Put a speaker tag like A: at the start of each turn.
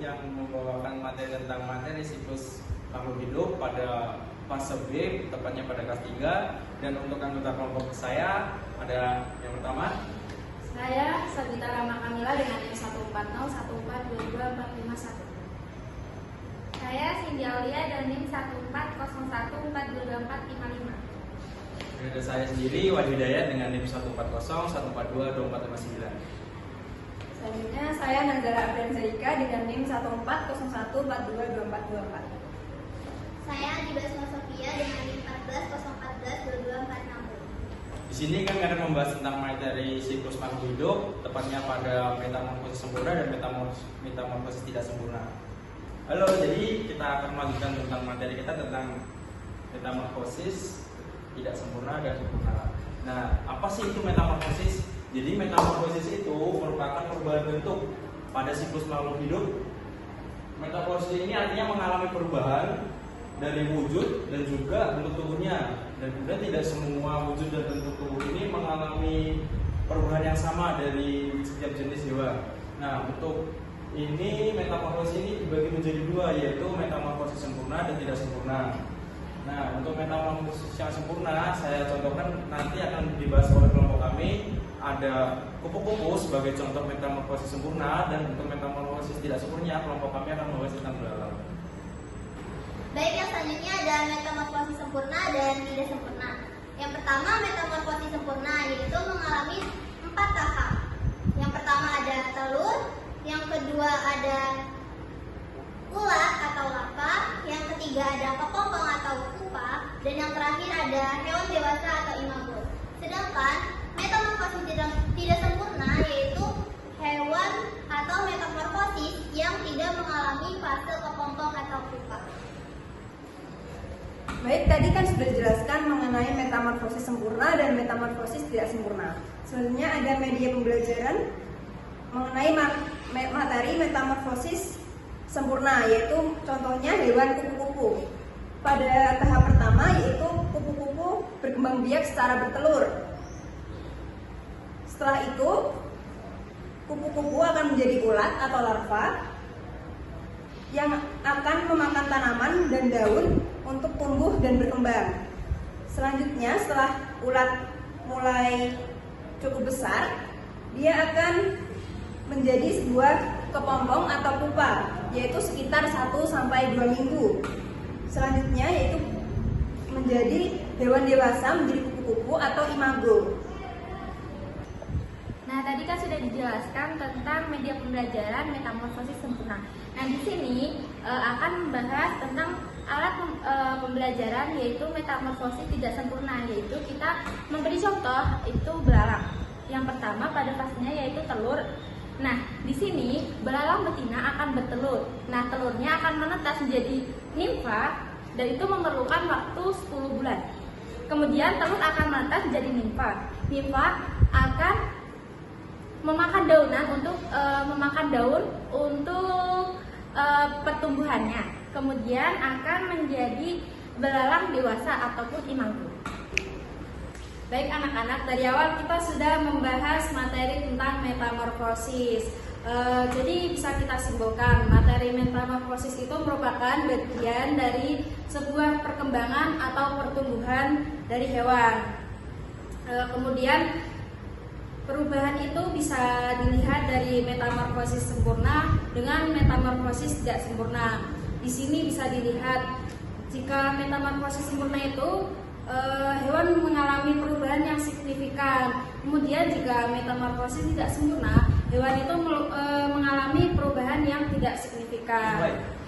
A: yang membawakan materi tentang materi siklus makhluk hidup pada fase B, tepatnya pada kelas 3. Dan untuk anggota kelompok saya ada yang pertama.
B: Saya Sabita Rama Kamila dengan NIM 14014224551.
C: Saya Cindy Aulia dan NIM 140142245.
A: Ada saya sendiri Wahyu Hidayat dengan NIM 14014422459.
B: Selanjutnya saya Nanggara Apriansyah dengan NIM 14014222424.
C: Saya Adibasma Sofia dengan NIM 140142246.
A: Di sini kami akan membahas tentang materi siklus makhluk hidup, tepatnya pada metamorfosis sempurna dan metamorfosis tidak sempurna. Halo, jadi kita akan melanjutkan tentang materi kita tentang metamorfosis tidak sempurna dan sempurna. Nah, apa sih itu metamorfosis? Jadi metamorfosis itu merupakan perubahan bentuk pada siklus makhluk hidup. Metamorfosis ini artinya mengalami perubahan dari wujud dan juga bentuk tubuhnya. Dan kemudian tidak semua wujud dan bentuk tubuh ini mengalami perubahan yang sama dari setiap jenis hewan. Nah, untuk ini metamorfosis ini dibagi menjadi dua, yaitu metamorfosis sempurna dan tidak sempurna. Nah, untuk metamorfosis yang sempurna, saya contohkan nanti akan dibahas oleh kelompok kami. Ada kupu-kupu sebagai contoh metamorfosis sempurna, dan untuk metamorfosis tidak sempurna, kelompok kami akan membahas tentang belalang.
C: Baik, yang selanjutnya ada metamorfosis sempurna dan tidak sempurna. Yang pertama, metamorfosis sempurna yaitu mengalami 4 tahap. Yang pertama ada telur, yang kedua ada ulat atau larva, yang ketiga ada kepompong atau pupa, dan yang terakhir ada hewan dewasa atau imago. Sedangkan metamorfosis tidak sempurna yaitu hewan atau metamorfosis yang tidak mengalami fase kepompong atau pupa.
B: Baik, tadi kan sudah dijelaskan mengenai metamorfosis sempurna dan metamorfosis tidak sempurna. Selanjutnya ada media pembelajaran mengenai materi metamorfosis sempurna, yaitu contohnya hewan kupu-kupu. Pada tahap pertama yaitu kupu-kupu berkembang biak secara bertelur. Setelah itu kupu-kupu akan menjadi ulat atau larva yang akan memakan tanaman dan daun untuk tumbuh dan berkembang. Selanjutnya setelah ulat mulai cukup besar, dia akan menjadi sebuah kepompong atau pupa, yaitu sekitar 1-2 minggu. Selanjutnya yaitu menjadi hewan dewasa, menjadi kupu-kupu atau imago.
C: Nah, tadi kan sudah dijelaskan tentang media pembelajaran metamorfosis sempurna. Nah, di sini akan membahas tentang alat pembelajaran yaitu metamorfosis tidak sempurna, yaitu kita memberi contoh itu belalang. Yang pertama pada fasenya yaitu telur. Nah, di sini belalang betina akan bertelur. Nah, telurnya akan menetas menjadi nimfa dan itu memerlukan waktu 10 bulan. Kemudian telur akan menetas menjadi nimfa. Nimfa akan memakan daun untuk pertumbuhannya. Kemudian akan menjadi belalang dewasa ataupun imago.
B: Baik anak-anak, dari awal kita sudah membahas materi tentang metamorfosis. Jadi bisa kita simpulkan, materi metamorfosis itu merupakan bagian dari sebuah perkembangan atau pertumbuhan dari hewan. Kemudian perubahan itu bisa dilihat dari metamorfosis sempurna dengan metamorfosis tidak sempurna. Di sini bisa dilihat jika metamorfosis sempurna itu hewan mengalami perubahan yang signifikan. Kemudian jika metamorfosis tidak sempurna, hewan itu mengalami perubahan yang tidak signifikan.